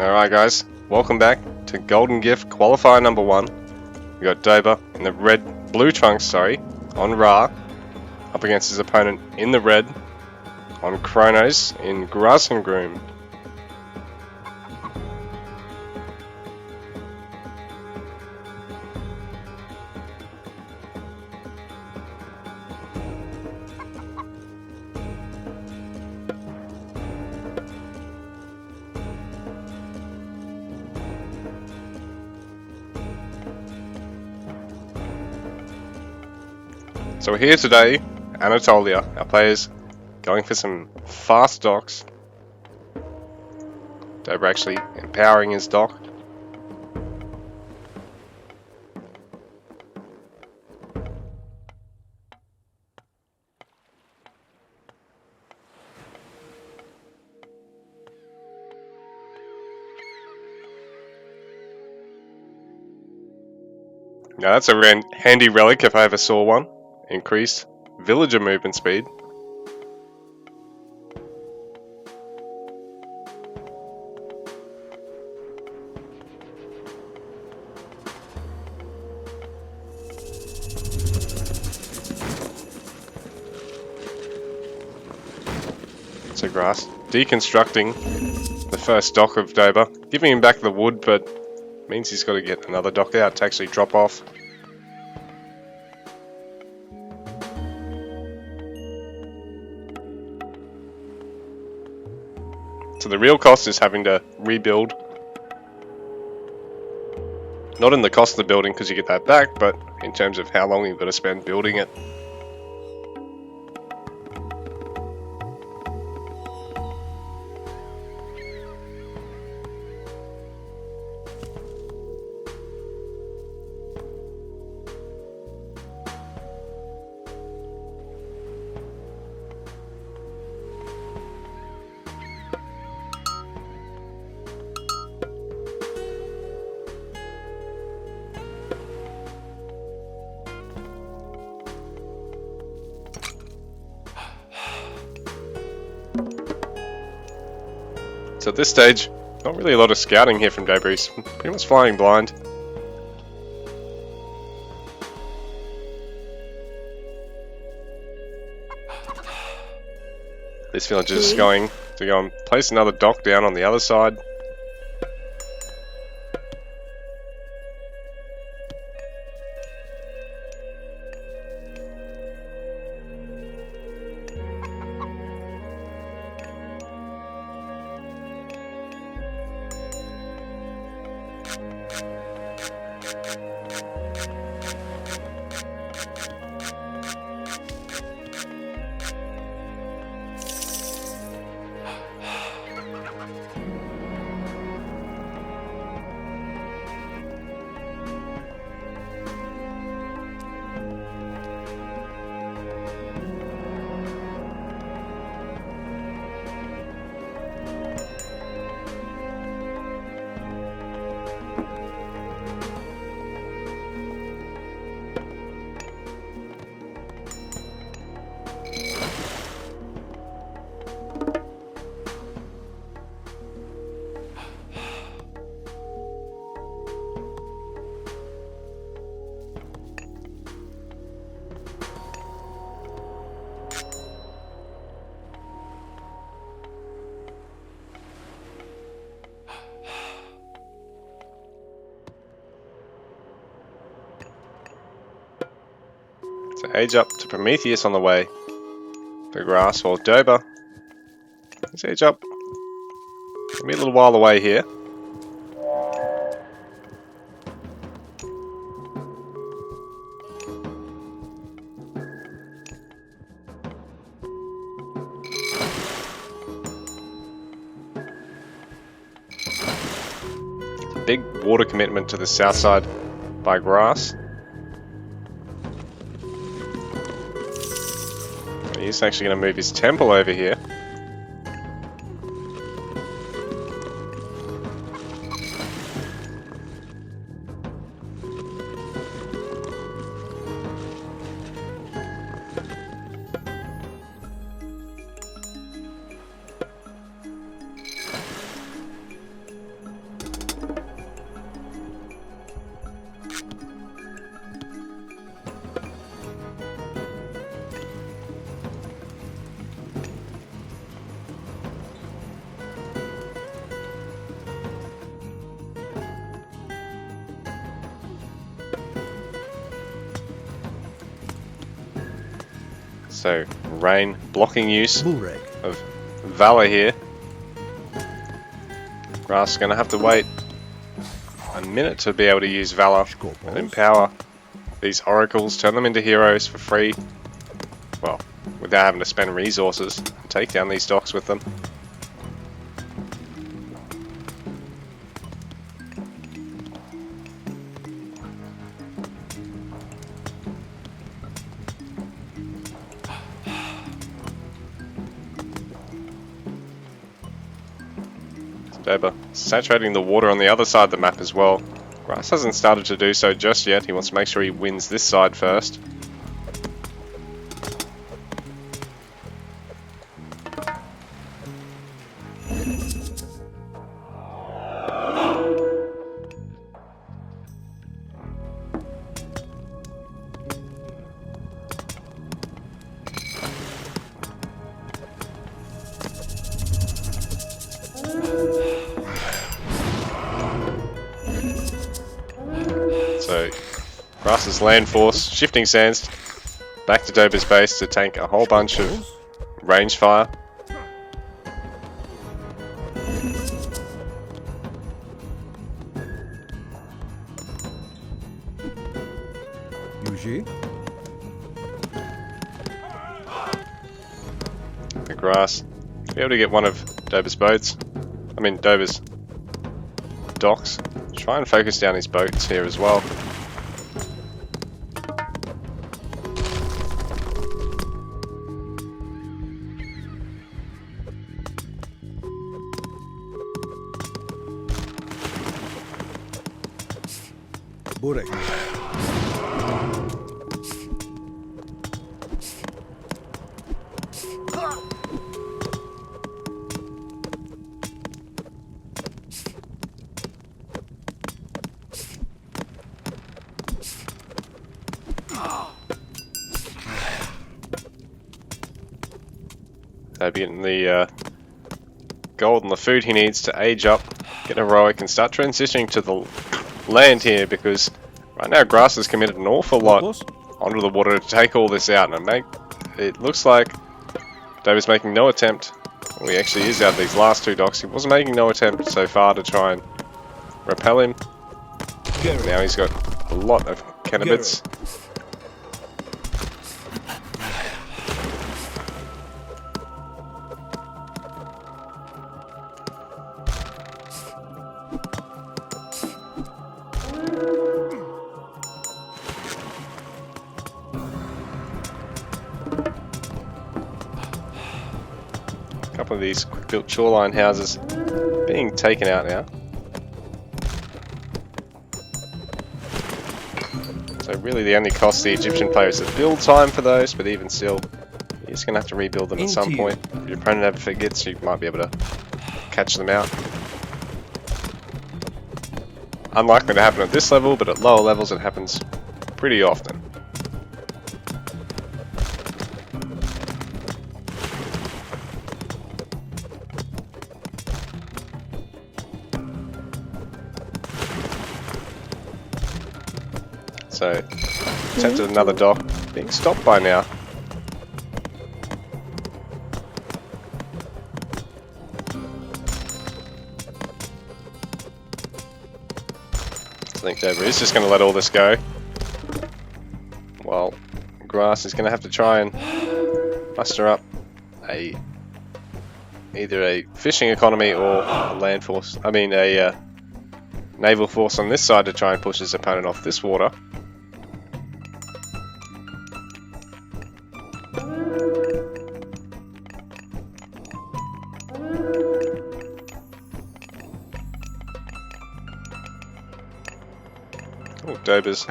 Alright guys, welcome back to Golden Gift Qualifier number 1. We got Dobr in the blue trunks, on Ra, up against his opponent in the red, on Kronos in Grassengroom. So we're here today, Anatolia, our players going for some fast docks. Dobr actually empowering his dock. Now that's a handy relic if I ever saw one. Increased villager movement speed. So Grass deconstructing the first dock of Dobr, giving him back the wood, but means he's got to get another dock out to actually drop off. So the real cost is having to rebuild. Not in the cost of the building because you get that back, but in terms of how long you've got to spend building it. So at this stage, not really a lot of scouting here from Dobr. He's pretty much flying blind. This villager is going to go and place another dock down on the other side. So age up to Prometheus on the way. The Grass or Dobr. Let's age up. It'll be a little while away here. Big water commitment to the south side by Grass. He's actually going to move his temple over here. So rain blocking use Bullreg. of Valor here. Grass is going to have to wait a minute to be able to use Valor and empower these oracles, turn them into heroes for free. Well, without having to spend resources and take down these docks with them. Dobr saturating the water on the other side of the map as well. Grass hasn't started to do so just yet. He wants to make sure he wins this side first. So, Grass's land force shifting sands back to Dobr's base to tank a whole bunch of range fire. The Grass be able to get one of Dobr's boats. I mean Dobr's docks. Try and focus down his boats here as well. Burek. So getting the gold and the food he needs to age up, get heroic, and start transitioning to the land here, because right now Grass has committed an awful lot onto the water to take all this out, and it looks like Dobr's making no attempt. Well, he actually is out of these last two docks. He wasn't making no attempt so far to try and repel him. Now he's got a lot of cannobites. Couple of these quick-built shoreline houses being taken out now. So really the only cost to the Egyptian player is the build time for those, but even still, you're just going to have to rebuild them at some point. If your opponent ever forgets, you might be able to catch them out. Unlikely to happen at this level, but at lower levels it happens pretty often. So, attempted another dock, being stopped by now. I think Dobr is just going to let all this go. While Grass is going to have to try and muster up either a fishing economy or a land force. I mean a naval force on this side to try and push his opponent off this water. Oh, Dobr's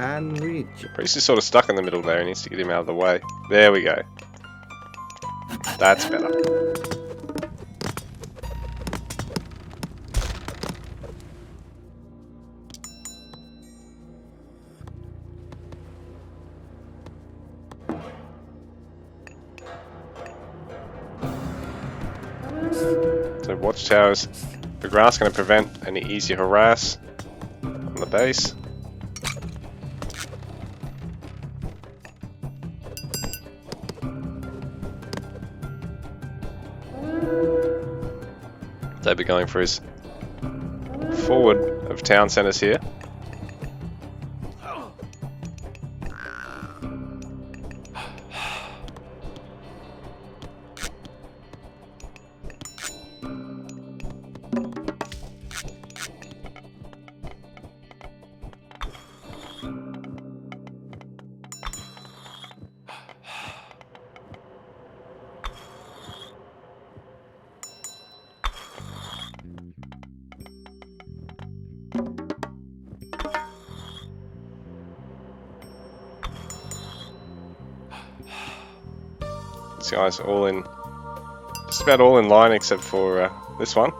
priest is sort of stuck in the middle there. He needs to get him out of the way. There we go. That's better. So watchtowers. The Grass going to prevent any easy harass on the base. Dobr going for his forward of town centres here. These guys all in, just about all in line except for this one.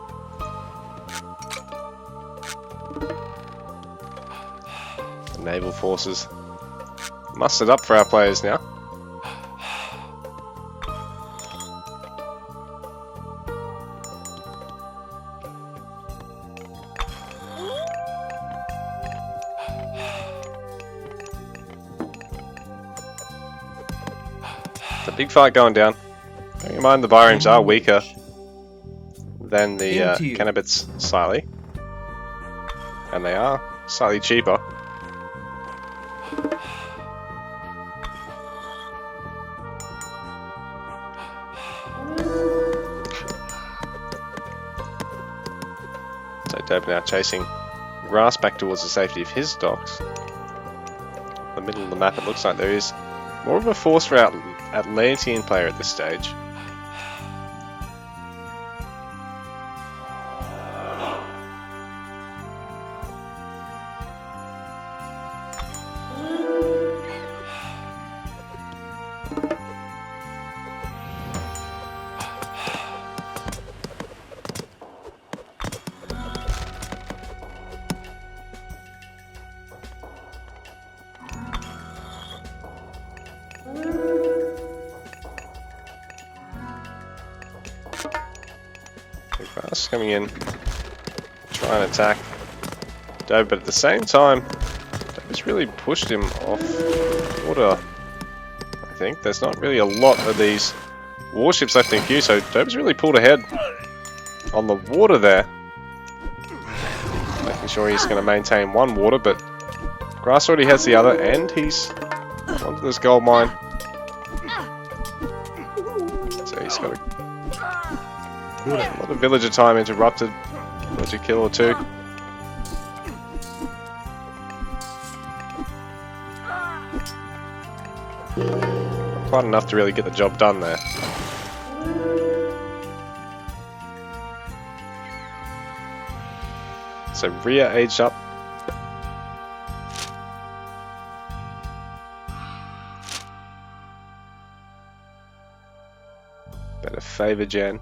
The naval forces mustered up for our players now. It's a big fight going down. Bearing in mind the Byrems are weaker than the Cannabits slightly, and they are slightly cheaper. So Dobr now chasing Grass back towards the safety of his docks. The middle of the map, it looks like there is more of a force for our Atlantean player at this stage. Grass coming in, trying to attack Dobr, but at the same time, Dobr's really pushed him off water. I think there's not really a lot of these warships left in queue, so Dobr's really pulled ahead on the water there, making sure he's going to maintain one water, but Grass already has the other, and he's onto this gold mine. So he's got a lot of villager time interrupted. Was a kill or two. Quite enough to really get the job done there. So Rhea aged up. Better favour Jan.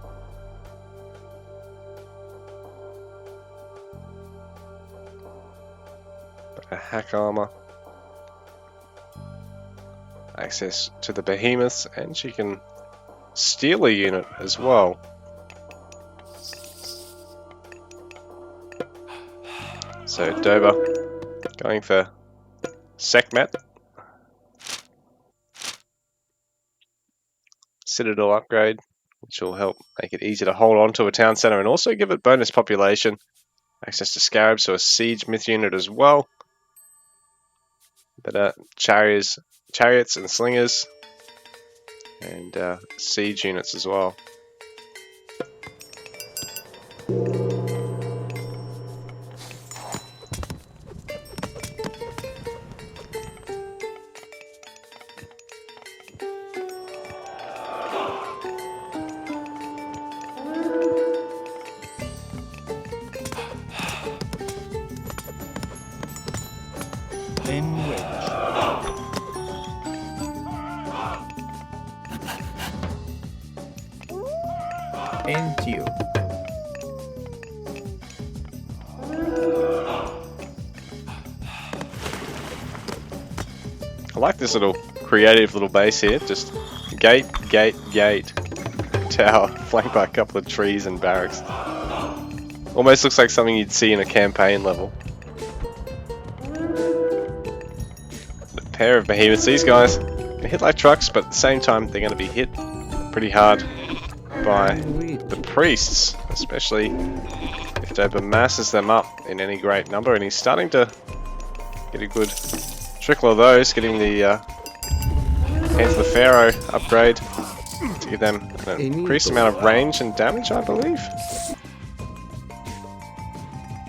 Better hack armor. Access to the behemoths, and she can steal a unit as well. So Dobr going for Sekhmet. Citadel upgrade, which will help make it easier to hold on to a town centre and also give it bonus population. Access to Scarabs, so a siege myth unit as well. Better chariots and slingers, and siege units as well. Into. I like this little creative little base here. Just gate, gate, gate, tower, flanked by a couple of trees and barracks. Almost looks like something you'd see in a campaign level. A pair of behemoths. These guys can hit like trucks, but at the same time they're going to be hit pretty hard by the priests, especially if Dobr masses them up in any great number, and he's starting to get a good trickle of those, getting the Hands of the Pharaoh upgrade to give them an increased amount of range and damage, I believe.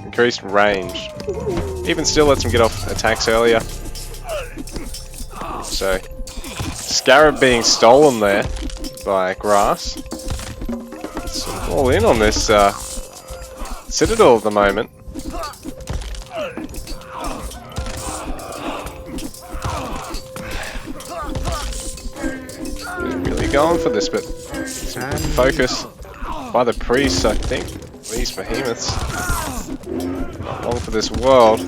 Increased range. Even still lets him get off attacks earlier. So, Scarab being stolen there by Grass. It's all in on this Citadel at the moment. Really going for this, but focus by the priests, I think. These behemoths. Not long for this world.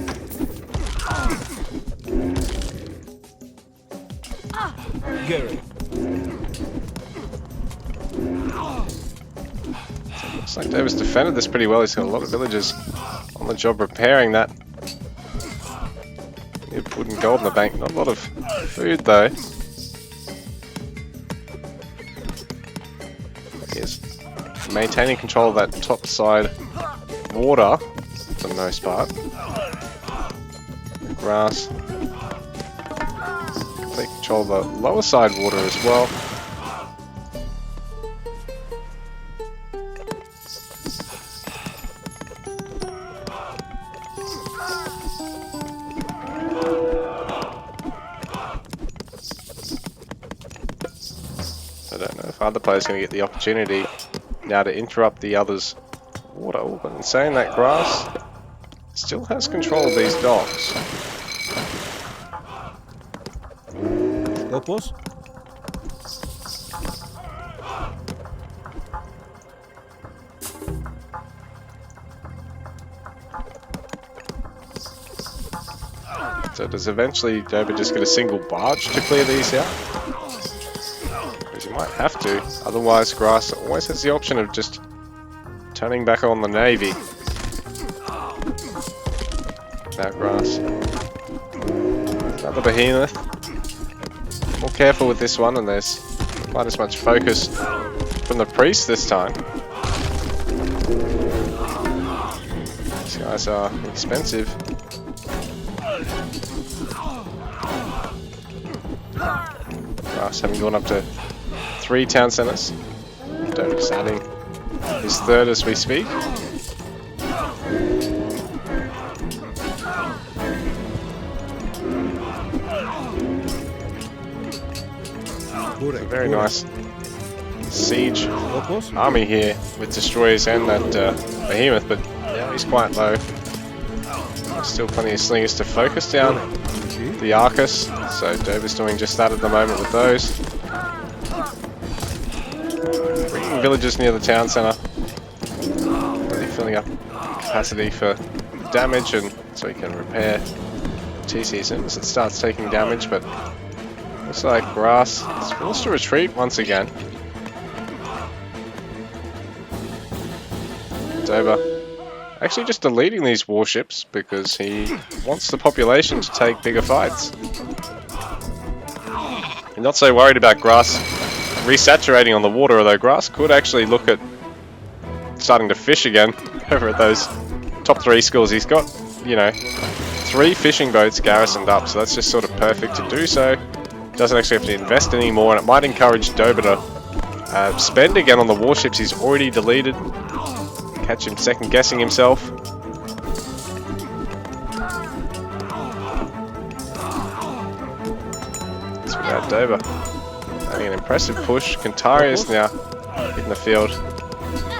Looks like Davis defended this pretty well. He's got a lot of villagers on the job repairing that. Wood and gold in the bank. Not a lot of food though. He is maintaining control of that top side water for the most part. Grass. Take control of the lower side water as well. I don't know if other players are going to get the opportunity now to interrupt the others' water. Oh, but in saying that, Grass still has control of these docks. Opos. So does eventually Dobr just get a single barge to clear these out? Because you might have to, otherwise Grass always has the option of just turning back on the navy. That Grass. Another behemoth. More careful with this one, and there's not as much focus from the priest this time. These guys are expensive. Grass having gone up to 3 town centres. Dobr's adding his 3rd as we speak. A very nice siege army here with destroyers and that behemoth, but now he's quite low. Still plenty of slingers to focus down the Arcus, so Dobr's doing just that at the moment with those. Bringing villagers near the town centre, really filling up capacity for damage, and so he can repair TCs as it starts taking damage, but looks like Grass is forced to retreat once again. Dobr actually just deleting these warships because he wants the population to take bigger fights. I'm not so worried about Grass resaturating on the water, although Grass could actually look at starting to fish again over at those top 3 schools. He's got, you know, 3 fishing boats garrisoned up, so that's just sort of perfect to do so. Doesn't actually have to invest anymore, and it might encourage Dobr to spend again on the warships he's already deleted. Catch him second guessing himself. That's without Dobr having an impressive push. Kantari is now in the field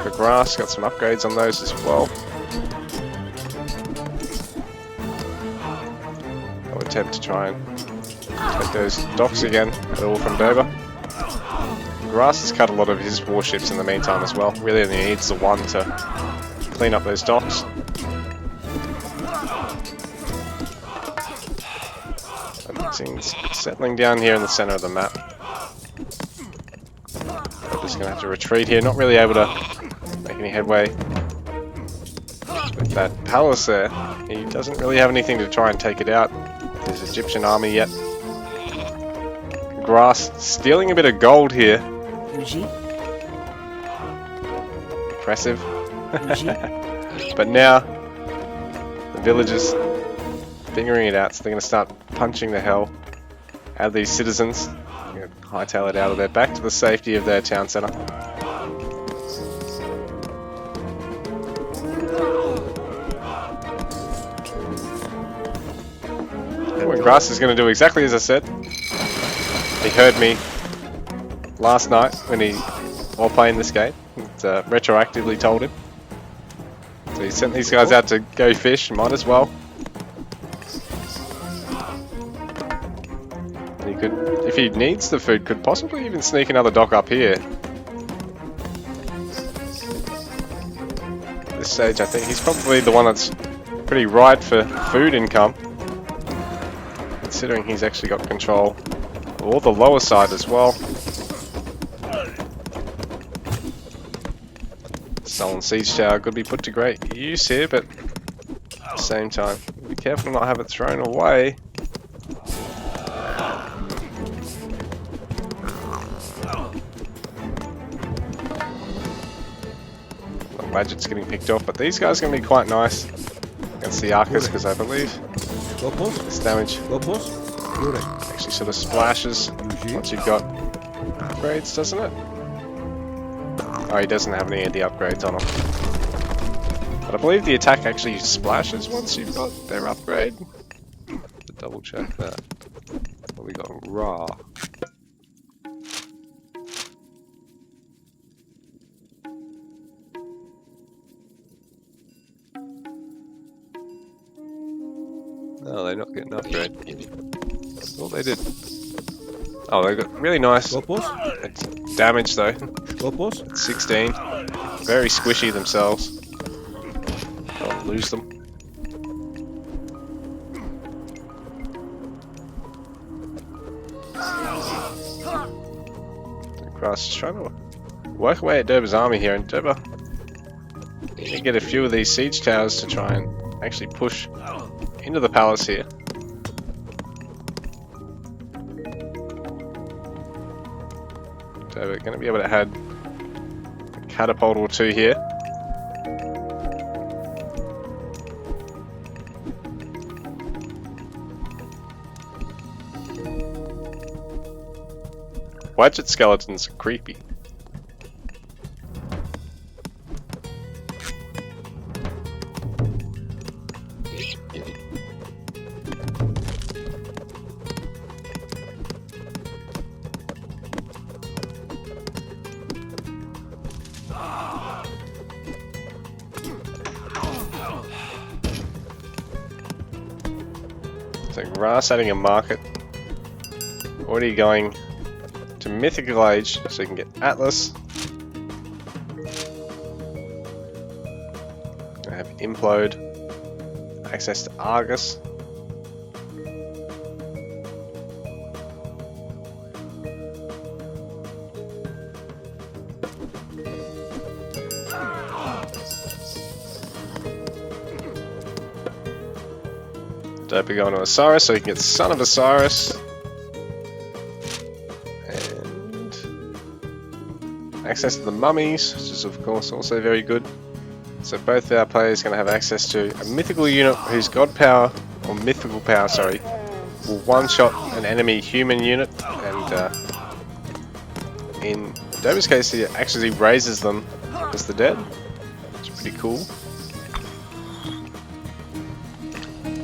for Grass. Got some upgrades on those as well. I'll attempt to try and take those docks again at all from Dobr. Grass has cut a lot of his warships in the meantime as well. Really only needs the one to clean up those docks. Things settling down here in the center of the map. Just gonna have to retreat here. Not really able to make any headway with that palace there. He doesn't really have anything to try and take it out with his Egyptian army yet. Grass stealing a bit of gold here. aggressive. But now, the villagers figuring it out, so they're going to start punching the hell out of these citizens. They're going to hightail it out of there, back to the safety of their town centre. And Grass is going to do exactly as I said. He heard me last night while playing this game. Retroactively told him. So he sent these guys out to go fish, might as well. And he could, if he needs the food, could possibly even sneak another dock up here. At this stage, I think he's probably the one that's pretty ripe for food income. Considering he's actually got control of all the lower side as well. Stolen siege tower could be put to great use here, but at the same time, be careful not to have it thrown away. The Wadget's getting picked off, but these guys are going to be quite nice against the Arcus, because I believe this damage actually sort of splashes once you've got upgrades, doesn't it? Oh, he doesn't have any of the upgrades on him. But I believe the attack actually splashes once you've got their upgrade. To double check that. What we got? Raw. No, they're not getting an upgrade. Oh, they did. Oh, they got really nice damage though. 16. Very squishy themselves. Don't lose them. Grass is trying to work away at Dobr's army here, and Dobr need to get a few of these siege towers to try and actually push into the palace here. Dobr going to be able to add a catapult or two here. Wadget skeletons are creepy. So Grass adding a market. Already going to Mythical Age so you can get Atlas. I have Implode. Access to Argus. Dobr going to Osiris so you can get Son of Osiris. And access to the mummies, which is of course also very good. So both our players are going to have access to a mythical unit whose god power, or mythical power, sorry, will one-shot an enemy human unit, and in Dobr's case he actually raises them as the dead, which is pretty cool.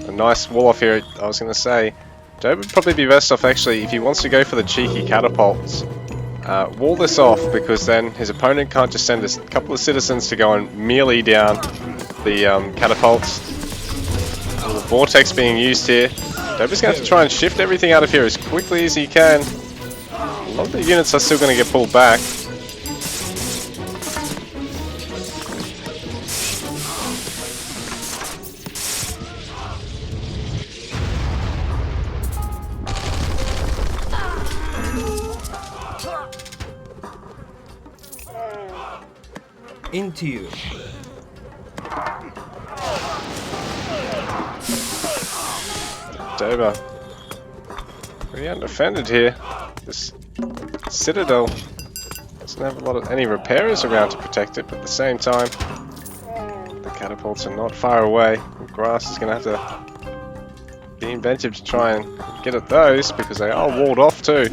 A nice wall off here, I was going to say. Dobr would probably be best off actually, if he wants to go for the cheeky catapults, wall this off, because then his opponent can't just send a couple of citizens to go and melee down the catapults. The vortex being used here. Dobr's going to have to try and shift everything out of here as quickly as he can. A lot of the units are still going to get pulled back. Into you. Dobr pretty undefended here. This citadel Doesn't have a lot of any repairers around to protect it, but at the same time, the catapults are not far away. Grass is going to have to be inventive to try and get at those because they are walled off too.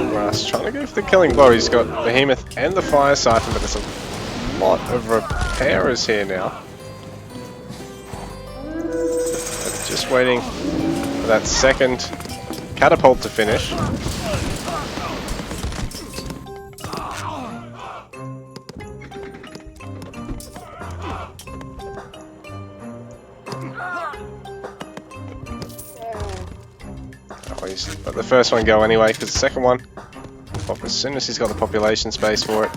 Grass trying to go for the killing blow. He's got Behemoth and the Fire Siphon, but there's a lot of repairers here now. But just waiting for that second catapult to finish. Let the first one go anyway, because the second one, pop as soon as he's got the population space for it.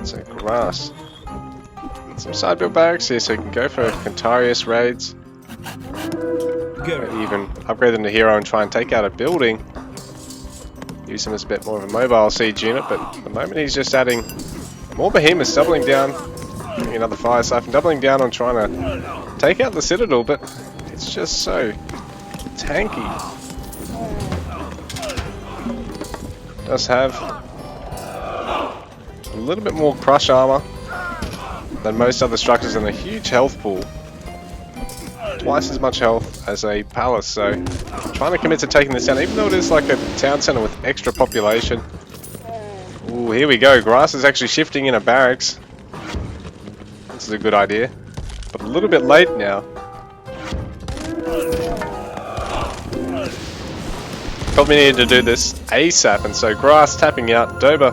So Grass, some side build barracks here, so he can go for Cantarius raids. Maybe even upgrade them to hero and try and take out a building. Use him as a bit more of a mobile siege unit, but at the moment he's just adding more behemoths, doubling down, getting another Fire Siphon, doubling down on trying to take out the Citadel, but it's just so tanky. Does have a little bit more crush armor than most other structures and a huge health pool. Twice as much health as a palace, so trying to commit to taking this down, even though it is like a town center with extra population. Ooh, here we go. Grass is actually shifting in a barracks. This is a good idea, but a little bit late now. Probably needed to do this ASAP, and so Grass tapping out. Dobr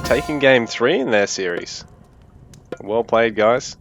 taking game 3 in their series. Well played, guys.